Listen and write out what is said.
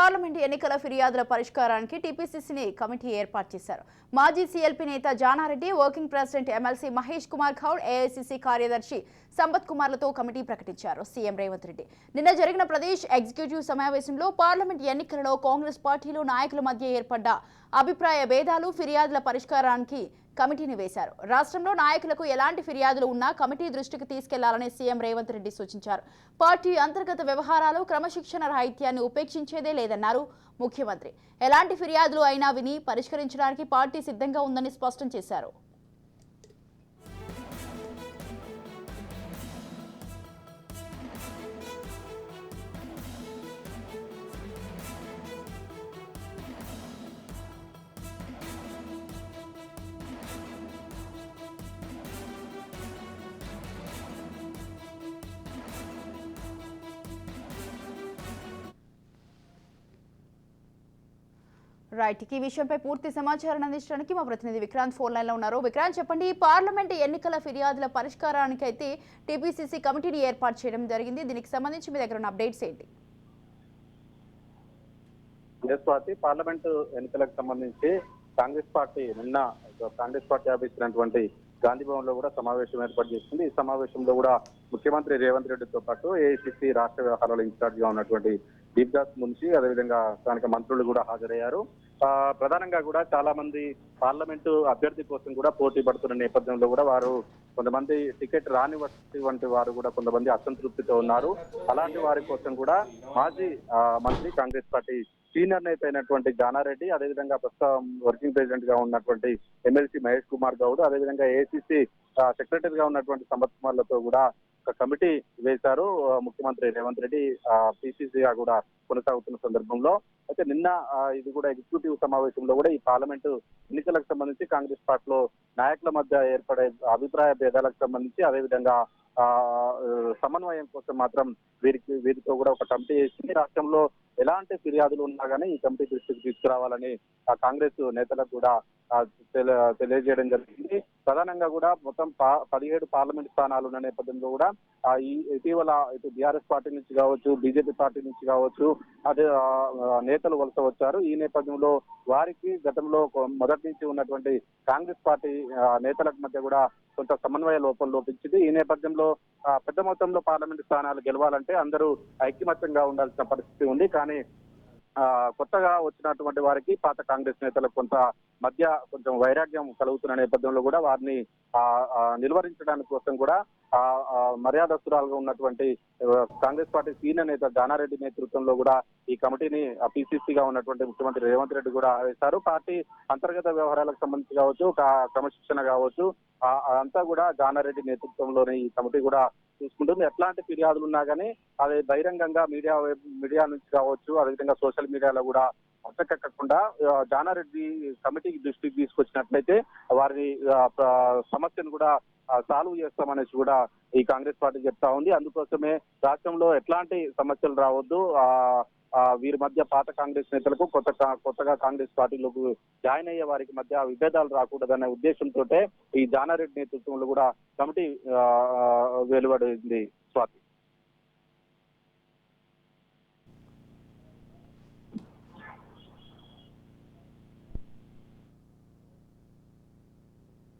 Parliament ఎన్నికల ఫిర్యాదుల పరిష్కారానికి టీపీసీసీని కమిటీ ఏర్పాటు చేశారు. మాజీ సీఎల్పీ నేత Jana Reddy, working president MLC Mahesh Kumar Goud, AICC కార్యదర్శి సంపత్ కుమార్లతో కమిటీ ప్రకటించారు సీఎం రేవంత్ రెడ్డి. నిన్న జరిగిన ప్రదేశ్ ఎగ్జిక్యూటివ్ సమావేశంలో పార్లమెంట్ ఎన్నికలలో కాంగ్రెస్ పార్టీలు నాయకుల మధ్య ఏర్పడ్డ అభిప్రాయ భేదాలు, ఫిర్యాదుల పరిష్కారానికి కమిటీని వేశారు. రాష్ట్రంలో నాయకులకు ఎలాంటి ఫిర్యాదులు ఉన్నా కమిటీ దృష్టికి తీసుకెళ్లాలని సీఎం రేవంత్ రెడ్డి సూచించారు. పార్టీ అంతర్గత వ్యవహారాలు, క్రమశిక్షణ రాహిత్యాన్ని ఉపేక్షించేదే లేదన్నారు ముఖ్యమంత్రి. ఎలాంటి ఫిర్యాదులు అయినా విని పరిష్కరించడానికి పార్టీ సిద్ధంగా ఉందని స్పష్టం చేశారు. రైట్, ఈ విషయంపై పూర్తి సమాచారం అందించడానికి మా ప్రతినిధి విక్రాంత్ ఫోన్ లైన్ లో ఉన్నారు. విక్రాంత్, చెప్పండి, పార్లమెంట్ ఎన్నికల ఫిర్యాదుల పరిష్కారానికి అయితే టీపీసీసీ కమిటీని ఏర్పాటు చేయడం జరిగింది. దీనికి సంబంధించి మీ దగ్గర ఉన్న అప్డేట్స్ ఏంటి? స్వాతి, పార్లమెంటు ఎన్నికలకు సంబంధించి కాంగ్రెస్ పార్టీ ఆఫీసినటువంటి గాంధీ భవన్ లో కూడా సమావేశం ఏర్పాటు చేసింది. ఈ సమావేశంలో కూడా ముఖ్యమంత్రి రేవంత్ రెడ్డితో పాటు ఏఐసీసీ రాష్ట్ర వ్యవహారాల ఇన్ఛార్జ్ గా ఉన్నటువంటి దీప్దాస్ మున్షి, అదేవిధంగా స్థానిక మంత్రులు కూడా హాజరయ్యారు. ప్రధానంగా కూడా చాలా మంది పార్లమెంటు అభ్యర్థి కోసం కూడా పోటీ పడుతున్న నేపథ్యంలో కూడా వారు కొంతమంది టికెట్ రాని వంటి వారు కూడా కొంతమంది అసంతృప్తితో ఉన్నారు. అలాంటి వారి కోసం కూడా మాజీ మంత్రి, కాంగ్రెస్ పార్టీ సీనియర్ నేత అయినటువంటి జానారెడ్డి, అదేవిధంగా ప్రస్తుతం వర్కింగ్ ప్రెసిడెంట్ గా ఉన్నటువంటి ఎమ్మెల్సీ మహేష్ కుమార్ గౌడ్, అదేవిధంగా ఏఐసీసీ సెక్రటరీ గా ఉన్నటువంటి సంపత్ కుమార్లతో కూడా ఒక కమిటీ వేశారు ముఖ్యమంత్రి రేవంత్ రెడ్డి పిసిసిగా కూడా కొనసాగుతున్న సందర్భంలో. అయితే నిన్న ఇది కూడా ఎగ్జిక్యూటివ్ సమావేశంలో కూడా ఈ పార్లమెంటు ఎన్నికలకు సంబంధించి కాంగ్రెస్ పార్టీలో నాయకుల మధ్య ఏర్పడే అభిప్రాయ భేదాలకు సంబంధించి, అదేవిధంగా సమన్వయం కోసం మాత్రం వీరితో కూడా ఒక కమిటీ వేసింది. రాష్ట్రంలో ఎలాంటి ఫిర్యాదులు ఉన్నా కానీ ఈ కమిటీ దృష్టికి తీసుకురావాలని కాంగ్రెస్ నేతలకు కూడా తెలియజేయడం జరిగింది. ప్రధానంగా కూడా మొత్తం 17 పార్లమెంట్ స్థానాలు ఉన్న నేపథ్యంలో కూడా ఇటీవల ఇటు బీఆర్ఎస్ పార్టీ నుంచి కావచ్చు, బీజేపీ పార్టీ నుంచి కావచ్చు, అదే నేతలు వలస వచ్చారు. ఈ నేపథ్యంలో వారికి గతంలో మొదటి నుంచి ఉన్నటువంటి కాంగ్రెస్ పార్టీ నేతలకు మధ్య కూడా కొంత సమన్వయ లోపం లోపించింది. ఈ నేపథ్యంలో పెద్ద మొత్తంలో పార్లమెంట్ స్థానాలు గెలవాలంటే అందరూ ఐక్యమత్యంగా ఉండాల్సిన పరిస్థితి ఉంది. కానీ కొత్తగా వచ్చినటువంటి వారికి పాత కాంగ్రెస్ నేతలకు కొంచెం వైరాగ్యం కలుగుతున్న నేపథ్యంలో కూడా వారిని నిలువరించడానికి కోసం కూడా మర్యాదస్తురాలుగా ఉన్నటువంటి కాంగ్రెస్ పార్టీ సీనియర్ నేత జానారెడ్డి నేతృత్వంలో కూడా ఈ కమిటీని పిసిసిగా ఉన్నటువంటి ముఖ్యమంత్రి రేవంత్ రెడ్డి కూడా వేశారు. పార్టీ అంతర్గత వ్యవహారాలకు సంబంధించి కావచ్చు, క్రమశిక్షణ కావచ్చు, అంతా కూడా జానారెడ్డి నేతృత్వంలోనే ఈ కమిటీ కూడా చూసుకుంటుంది. ఎట్లాంటి ఫిర్యాదులు ఉన్నా కానీ అది బహిరంగంగా మీడియా నుంచి కావచ్చు, అదేవిధంగా సోషల్ మీడియాలో కూడా అట్టకెక్కకుండా జానారెడ్డి కమిటీకి దృష్టికి తీసుకొచ్చినట్లయితే వారి సమస్యను కూడా సాల్వ్ చేస్తామనేసి కూడా ఈ కాంగ్రెస్ పార్టీ చెప్తా ఉంది. అందుకోసమే రాష్ట్రంలో ఎట్లాంటి సమస్యలు రావద్దు, వీరి మధ్య పాత కాంగ్రెస్ నేతలకు కొత్తగా కాంగ్రెస్ పార్టీలోకి జాయిన్ అయ్యే వారికి మధ్య విభేదాలు రాకూడదనే ఉద్దేశంతో ఈ జానారెడ్డి నేతృత్వంలో కూడా కమిటీ వెలువడింది. స్వాతి.